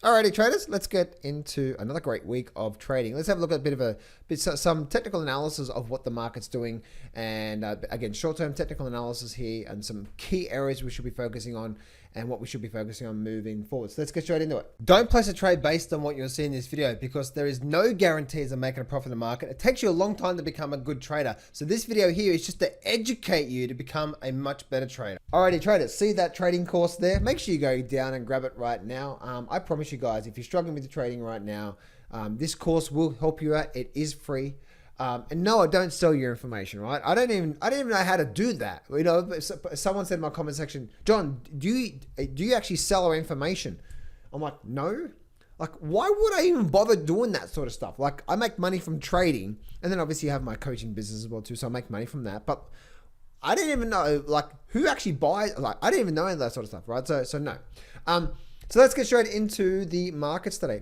Alrighty, traders, let's get into another great week of trading. Let's have a look at some technical analysis of what the market's doing, and again, short-term technical analysis here, and some key areas we should be focusing on, and what we should be focusing on moving forward. So let's get straight into it. Don't place a trade based on what you'll see in this video, because there is no guarantees of making a profit in the market. It takes you a long time to become a good trader. So this video here is just to educate you to become a much better trader. Alrighty, traders, see that trading course there? Make sure you go down and grab it right now. I promise you guys, if you're struggling with the trading right now, this course will help you out. It is free. And no, I don't sell your information, right? I don't even know how to do that. You know, someone said in my comment section, John, do you actually sell our information? I'm like, no. Like, why would I even bother doing that sort of stuff? Like, I make money from trading, and then obviously I have my coaching business as well too, so I make money from that. But I didn't even know, like, who actually buys. Like, I didn't even know any of that sort of stuff, right? So no. So let's get straight into the markets today.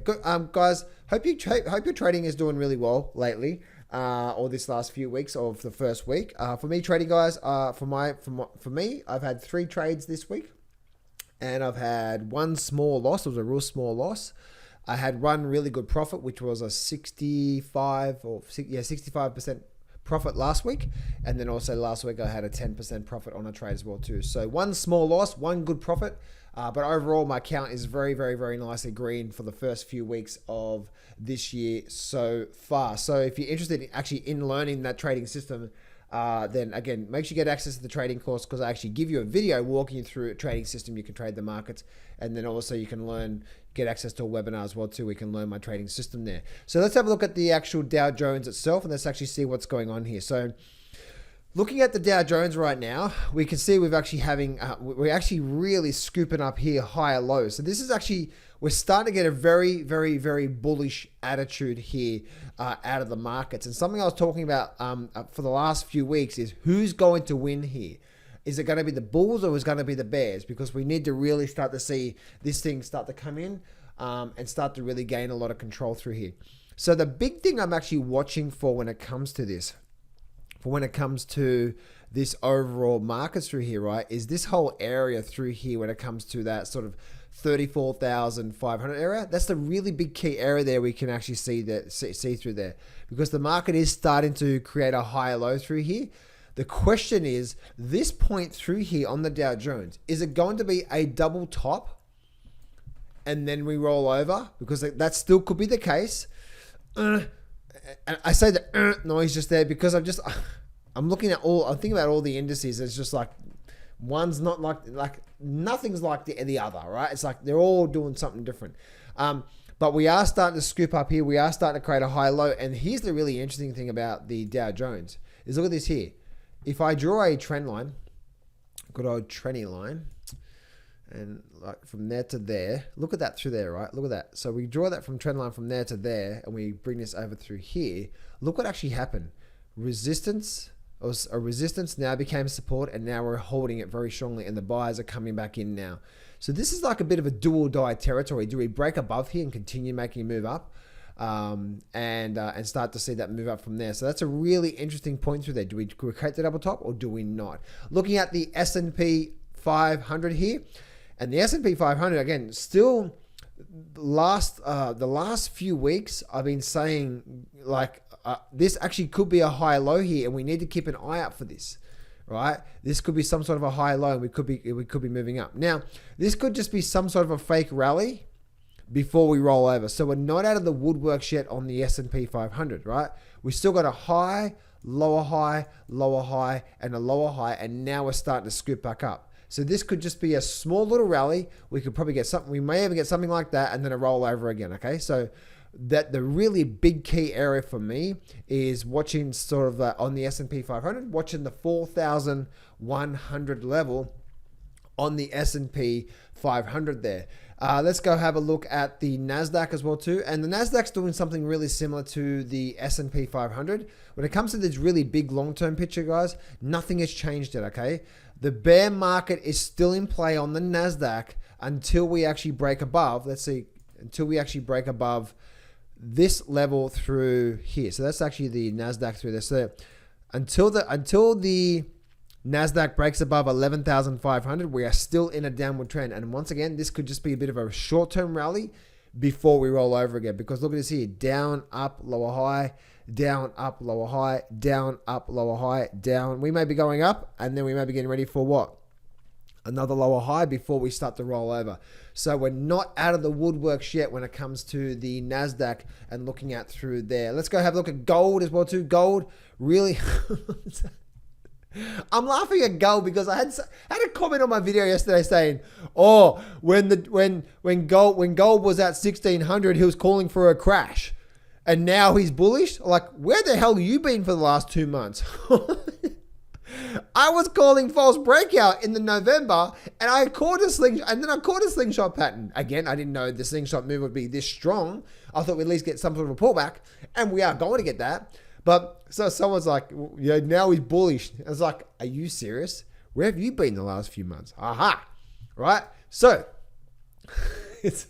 Guys, hope your trading is doing really well lately. Or this last few weeks of the first week. For me, trading guys, for me, I've had 3 trades this week, and I've had one small loss. It was a real small loss. I had one really good profit, which was a 65% profit last week, and then also last week I had a 10% profit on a trade as well too. So one small loss, one good profit. But overall, my account is very, very, very nicely green for the first few weeks of this year so far. So if you're interested in learning that trading system, then again, make sure you get access to the trading course, because I actually give you a video walking you through a trading system. You can trade the markets, and then also you can get access to a webinar as well too. We can learn my trading system there. So let's have a look at the actual Dow Jones itself, and let's actually see what's going on here. So looking at the Dow Jones right now, we can see we're actually really scooping up here higher lows. So this is actually, we're starting to get a very, very, very bullish attitude here out of the markets. And something I was talking about for the last few weeks is who's going to win here. Is it going to be the bulls or is it going to be the bears? Because we need to really start to see this thing start to come in and start to really gain a lot of control through here. So the big thing I'm actually watching for when it comes to this, when it comes to this overall market through here, right, is this whole area through here when it comes to that sort of 34,500 area. That's the really big key area there. We can actually see through there, because the market is starting to create a higher low through here. The question is, this point through here on the Dow Jones, is it going to be a double top and then we roll over? Because that still could be the case. And I say the noise just there because I'm thinking about all the indices. It's just like one's not like nothing's like the other, right? It's like they're all doing something different. But we are starting to scoop up here. We are starting to create a high low. And here's the really interesting thing about the Dow Jones is, look at this here. If I draw a trend line, good old trendy line, and like from there to there, look at that through there, right? Look at that. So we draw that from trend line from there to there, and we bring this over through here. Look what actually happened. Resistance now became support, and now we're holding it very strongly, and the buyers are coming back in now. So this is like a bit of a do or die territory. Do we break above here and continue making a move up, and start to see that move up from there? So that's a really interesting point through there. Do we create the double top or do we not? Looking at the S&P 500 here. And the S&P 500, again, still the last few weeks, I've been saying like this actually could be a high low here, and we need to keep an eye out for this, right? This could be some sort of a high low, and we could be moving up. Now, this could just be some sort of a fake rally before we roll over. So we're not out of the woodwork yet on the S&P 500, right? We still got a high, lower high, lower high, and a lower high, and now we're starting to scoop back up. So this could just be a small little rally. We could probably get something. We may even get something like that, and then a roll over again. Okay, so that the really big key area for me is watching sort of on the S&P 500, watching the 4,100 level on the S&P 500 there. Let's go have a look at the Nasdaq as well too. And the Nasdaq's doing something really similar to the S&P 500. When it comes to this really big long-term picture, guys, nothing has changed yet, okay? The bear market is still in play on the Nasdaq until we actually break above, until we actually break above this level through here. So that's actually the Nasdaq through there. So until the Nasdaq breaks above 11,500, we are still in a downward trend. And once again, this could just be a bit of a short-term rally before we roll over again. Because look at this here, down, up, lower high, down, up, lower high, down, up, lower high, down. We may be going up, and then we may be getting ready for what? Another lower high before we start to roll over. So we're not out of the woodworks yet when it comes to the Nasdaq and looking at through there. Let's go have a look at gold as well too. Gold really... I'm laughing at gold because I had a comment on my video yesterday saying, "Oh, when gold was at 1600, he was calling for a crash, and now he's bullish." Like, where the hell have you been for the last 2 months? I was calling false breakout in the November, and I caught a slingshot pattern. Again, I didn't know the slingshot move would be this strong. I thought we'd at least get some sort of a pullback, and we are going to get that. But so someone's like, yeah, now he's bullish. I was like, are you serious? Where have you been the last few months? Aha, right? So, it's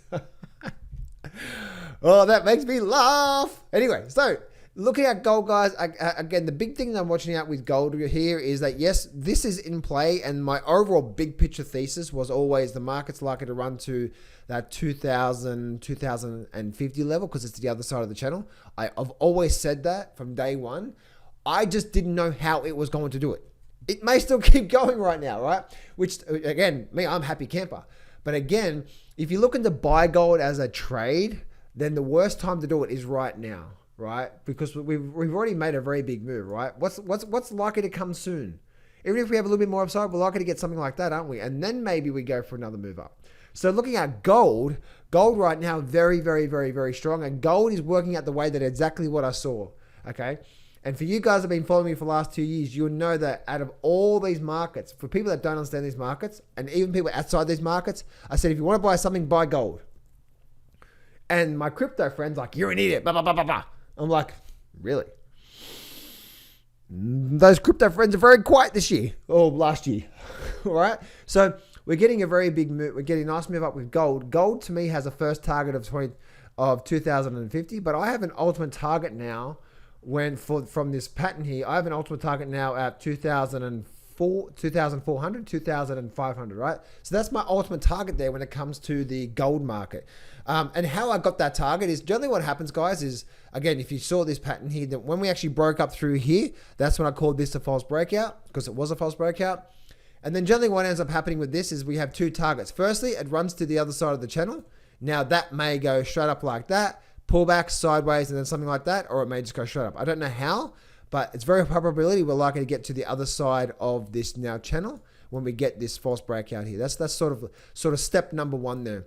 oh, that makes me laugh. Anyway, so looking at gold, guys, again, the big thing that I'm watching out with gold here is that, yes, this is in play. And my overall big picture thesis was always the market's likely to run to that 2050 level because it's the other side of the channel. I've always said that from day one. I just didn't know how it was going to do it. It may still keep going right now, right? Which, again, I'm happy camper. But again, if you're looking to buy gold as a trade, then the worst time to do it is right now, right? Because we've already made a very big move, right? What's likely to come soon? Even if we have a little bit more upside, we're likely to get something like that, aren't we? And then maybe we go for another move up. So looking at gold right now, very, very, very, very strong. And gold is working out the way that exactly what I saw, okay? And for you guys that have been following me for the last 2 years, you'll know that out of all these markets, for people that don't understand these markets, and even people outside these markets, I said, if you want to buy something, buy gold. And my crypto friends like, you're an idiot, blah, blah, blah, blah, blah. I'm like, really? Those crypto friends are very quiet this year, or last year, all right? So we're getting a very big move. We're getting a nice move up with gold. Gold to me has a first target of 2050, but I have an ultimate target now from this pattern here. I have an ultimate target now at 2,400, 2,500, right? So that's my ultimate target there when it comes to the gold market. And how I got that target is generally what happens, guys, is, again, if you saw this pattern here, that when we actually broke up through here, that's when I called this a false breakout because it was a false breakout. And then generally what ends up happening with this is we have two targets. Firstly, it runs to the other side of the channel. Now that may go straight up like that, pull back sideways and then something like that, or it may just go straight up. I don't know how, but it's very probability we're likely to get to the other side of this now channel when we get this false breakout here. That's sort of step number one there.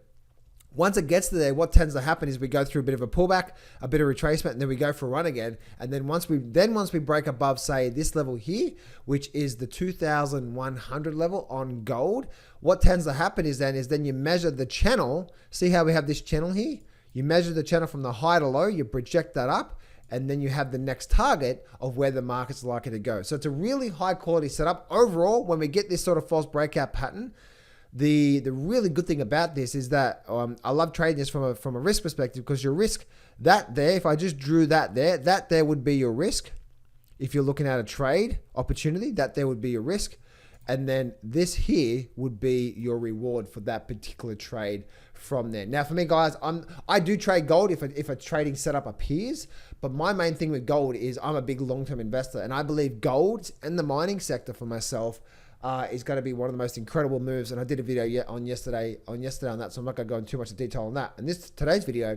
Once it gets to there, what tends to happen is we go through a bit of a pullback, a bit of retracement, and then we go for a run again. And then once we break above, say, this level here, which is the 2,100 level on gold, what tends to happen is then you measure the channel. See how we have this channel here? You measure the channel from the high to low, you project that up, and then you have the next target of where the market's likely to go. So it's a really high quality setup. Overall, when we get this sort of false breakout pattern, the really good thing about this is that I love trading this from a risk perspective, because your risk, that there, if I just drew that there would be your risk. If you're looking at a trade opportunity, that there would be your risk. And then this here would be your reward for that particular trade from there. Now for me, guys, I do trade gold if a trading setup appears, but my main thing with gold is I'm a big long-term investor, and I believe gold and the mining sector for myself is going to be one of the most incredible moves. And I did a video on yesterday on that, so I'm not going to go into too much detail on that in today's video.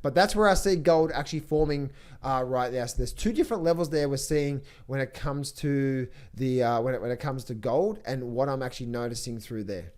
But that's where I see gold actually forming right there. So there's two different levels there we're seeing when it comes to the when it comes to gold, and what I'm actually noticing through there.